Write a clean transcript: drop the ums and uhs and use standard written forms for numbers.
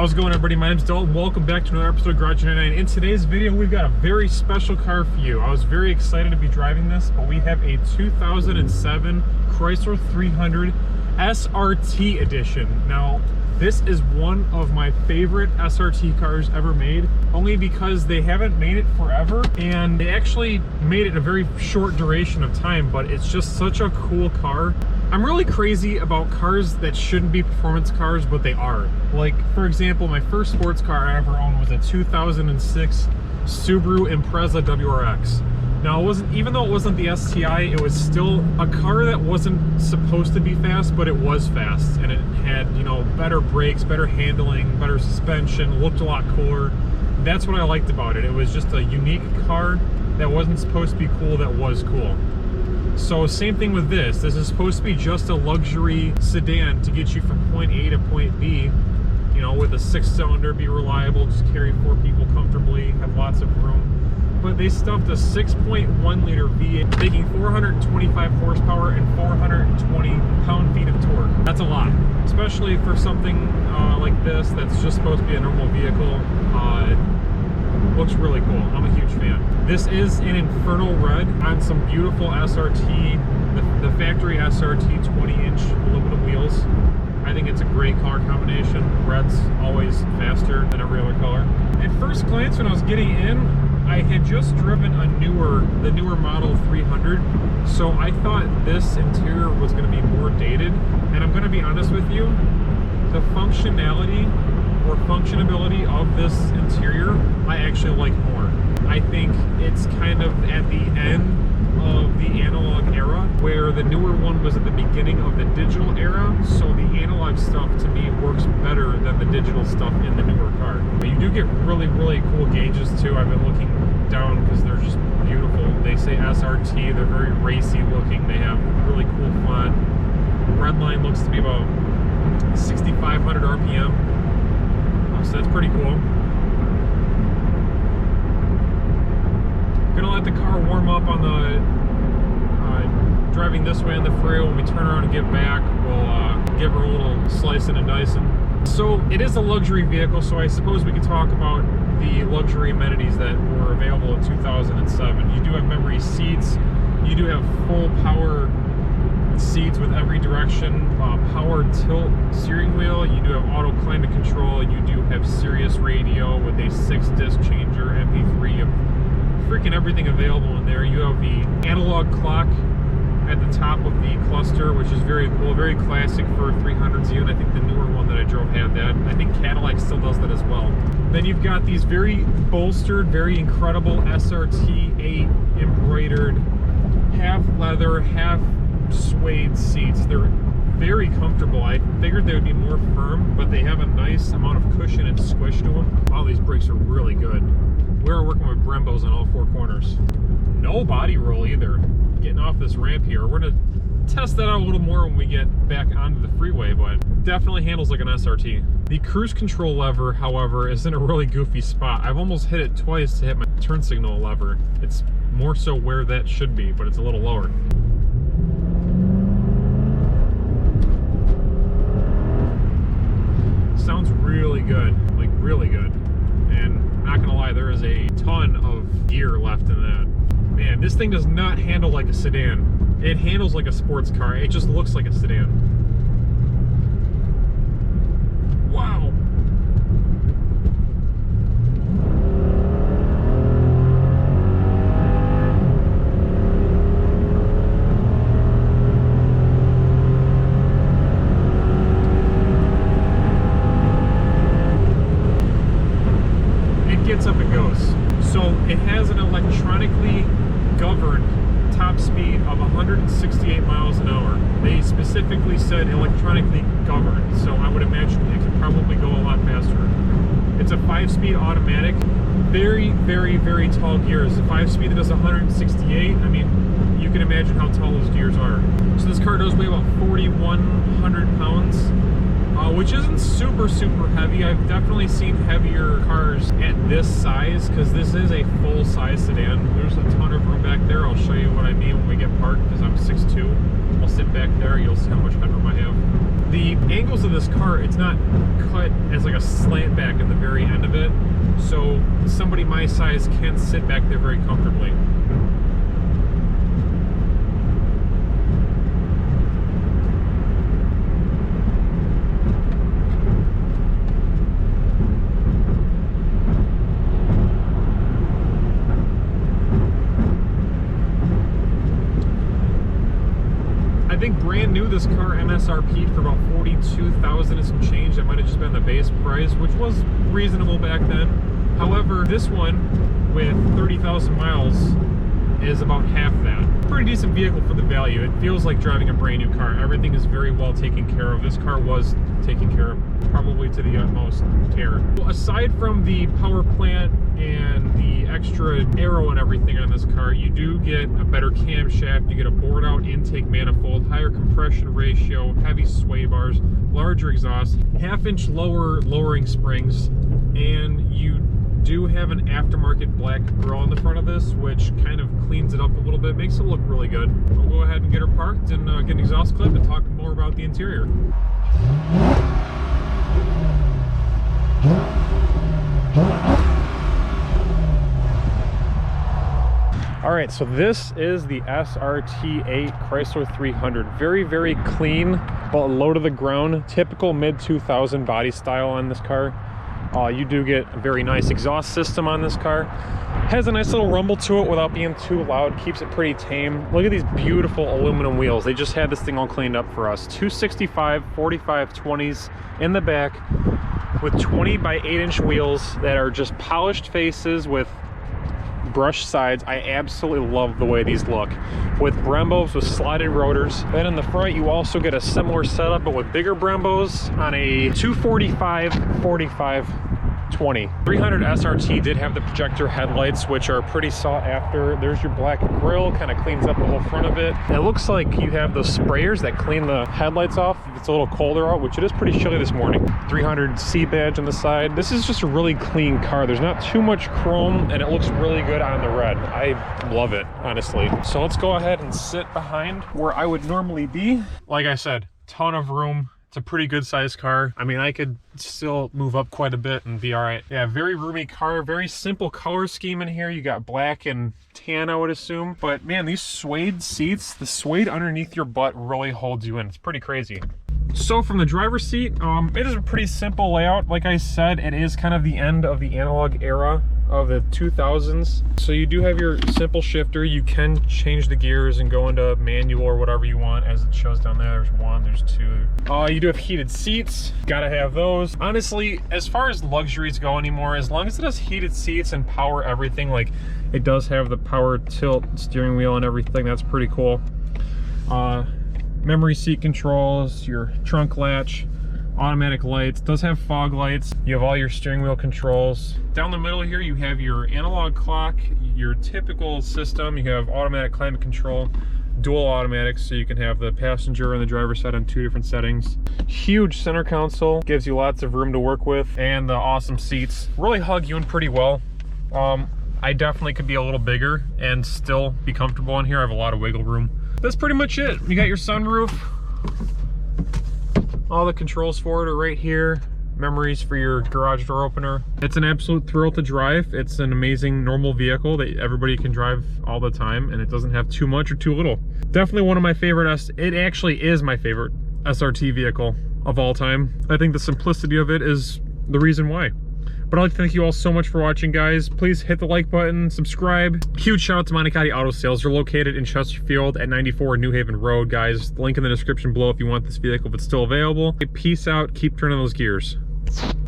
How's it going, everybody? My name's Dalton. Welcome back to another episode of Garage 99. In today's video, we've got a very special car for you. I was very excited to be driving this, but we have a 2007 Chrysler 300 SRT Edition. Now, this is one of my favorite SRT cars ever made, only because they haven't made it forever, and they actually made it a very short duration of time, but it's just such a cool car. I'm really crazy about cars that shouldn't be performance cars, but they are. Like, for example, my first sports car I ever owned was a 2006 Subaru Impreza Wrx. Now, it wasn't, even though it wasn't the STI, it was still a car that wasn't supposed to be fast, but it was fast, and it had, you know, better brakes, better handling, better suspension, looked a lot cooler. That's what I liked about it. It was just a unique car that wasn't supposed to be cool, that was cool. So same thing with this. This is supposed to be just a luxury sedan to get you from point A to point B, you know, with a 6-cylinder, be reliable, just carry 4 people comfortably, have lots of room. But they stuffed a 6.1 liter V8, making 425 horsepower and 420 pound-feet of torque. That's a lot, especially for something like this that's just supposed to be a normal vehicle. Looks really cool. I'm a huge fan. This is an Infernal Red on some beautiful SRT, the factory SRT 20-inch aluminum wheels. I think it's a great color combination. Red's always faster than every other color. At first glance, when I was getting in, I had just driven the newer model 300, so I thought this interior was going to be more dated. And I'm going to be honest with you, the functionality or functionability of this interior I actually like more. I think it's kind of at the end of the analog era, where the newer one was at the beginning of the digital era, so the analog stuff to me works better than the digital stuff in the newer car. But you do get really, really cool gauges too. I've been looking down because they're just beautiful. They say SRT, they're very racy looking, they have really cool font. Redline looks to be about 6,500 RPM. So that's pretty cool. Gonna let the car warm up on the driving this way on the freeway. When we turn around and get back, we'll give her a little slicing and dicing. So it is a luxury vehicle, so I suppose we could talk about the luxury amenities that were available in 2007. You do have memory seats, you do have full power seats with every direction, power tilt steering wheel, you do have auto climate control, you do have Sirius radio with a 6-disc changer, MP3, you have freaking everything available in there. You have the analog clock at the top of the cluster, which is very cool, very classic for 300s even. I think the newer one that I drove had that. I think Cadillac still does that as well. Then you've got these very bolstered, very incredible SRT 8 embroidered, half leather, half suede seats. They're very comfortable. I figured they would be more firm, but they have a nice amount of cushion and squish to them. Wow, these brakes are really good. We're working with Brembos on all 4 corners. No body roll either. Getting off this ramp here. We're gonna test that out a little more when we get back onto the freeway, but definitely handles like an SRT. The cruise control lever, however, is in a really goofy spot. I've almost hit it twice to hit my turn signal lever. It's more so where that should be, but it's a little lower. Sounds really good, like really good. And not gonna lie, there is a ton of gear left in that. Man, this thing does not handle like a sedan. It handles like a sports car. It just looks like a sedan. Wow. Gets up and goes. So it has an electronically governed top speed of 168 miles an hour. They specifically said electronically governed, so I would imagine it could probably go a lot faster. It's a 5-speed automatic, very, very, very tall gears. A 5-speed that does 168, I mean, you can imagine how tall those gears are. So this car does weigh about 4,100 pounds. Which isn't super heavy. I've definitely seen heavier cars at this size, because this is a full-size sedan. There's a ton of room back there. I'll show you what I mean when we get parked, because I'm 6'2". I'll sit back there, you'll see how much headroom I have. The angles of this car, it's not cut as like a slant back in the very end of it, so somebody my size can sit back there very comfortably. I think brand new, this car MSRP'd for about $42,000 and some change. That might have just been the base price, which was reasonable back then. However, this one with 30,000 miles is about half that. Pretty decent vehicle for the value. It feels like driving a brand new car. Everything is very well taken care of. This car was taken care of probably to the utmost care. Well, aside from the power plant and the extra aero and everything on this car, you do get a better camshaft, you get a bored out intake manifold, higher compression ratio, heavy sway bars, larger exhaust, half-inch lower lowering springs, and you do have an aftermarket black grille on the front of this, which kind of cleans it up a little bit, makes it look really good. We'll go ahead and get her parked and get an exhaust clip and talk more about the interior. All right, so this is the SRT8 Chrysler 300. Very, very clean, but low to the ground. Typical mid-2000 body style on this car. You do get a very nice exhaust system on this car. Has a nice little rumble to it without being too loud. Keeps it pretty tame. Look at these beautiful aluminum wheels. They just had this thing all cleaned up for us. 265, 45, 20s in the back with 20 by 8-inch wheels that are just polished faces with brushed sides. I absolutely love the way these look, with Brembos with slotted rotors. Then in the front you also get a similar setup but with bigger Brembos on a 245, 45, 20. 300 SRT did have the projector headlights, which are pretty sought after. There's your black grille, kind of cleans up the whole front of it. It looks like you have those sprayers that clean the headlights off if it's a little colder out, which it is pretty chilly this morning. 300 C badge on the side. This is just a really clean car. There's not too much chrome and it looks really good on the red. I love it, honestly. So let's go ahead and sit behind where I would normally be. Like I said, ton of room. It's a pretty good sized car. I mean, I could still move up quite a bit and be all right. Yeah, very roomy car, very simple color scheme in here. You got black and tan, I would assume. But man, these suede seats, the suede underneath your butt really holds you in. It's pretty crazy. So from the driver's seat, it is a pretty simple layout. Like I said, it is kind of the end of the analog era of the 2000s. So you do have your simple shifter. You can change the gears and go into manual or whatever you want, as it shows down there. There's one, there's two. You do have heated seats. Gotta have those. Honestly, as far as luxuries go anymore, as long as it has heated seats and power everything, like it does have the power tilt steering wheel and everything, that's pretty cool. Memory seat controls, your trunk latch, automatic lights, does have fog lights. You have all your steering wheel controls. Down the middle here, you have your analog clock, your typical system. You have automatic climate control, dual automatics, so you can have the passenger and the driver side on 2 different settings. Huge center console, gives you lots of room to work with, and the awesome seats really hug you in pretty well. I definitely could be a little bigger and still be comfortable in here. I have a lot of wiggle room. That's pretty much it. You got your sunroof. All the controls for it are right here. Memories for your garage door opener. It's an absolute thrill to drive. It's an amazing normal vehicle that everybody can drive all the time, and it doesn't have too much or too little. Definitely one of my favorite, it actually is my favorite SRT vehicle of all time. I think the simplicity of it is the reason why. But I'd like to thank you all so much for watching, guys. Please hit the like button, subscribe. Huge shout out to Monicatti Auto Sales. They're located in Chesterfield at 94 New Haven Road, guys. Link in the description below if you want this vehicle, if it's still available. Peace out, keep turning those gears.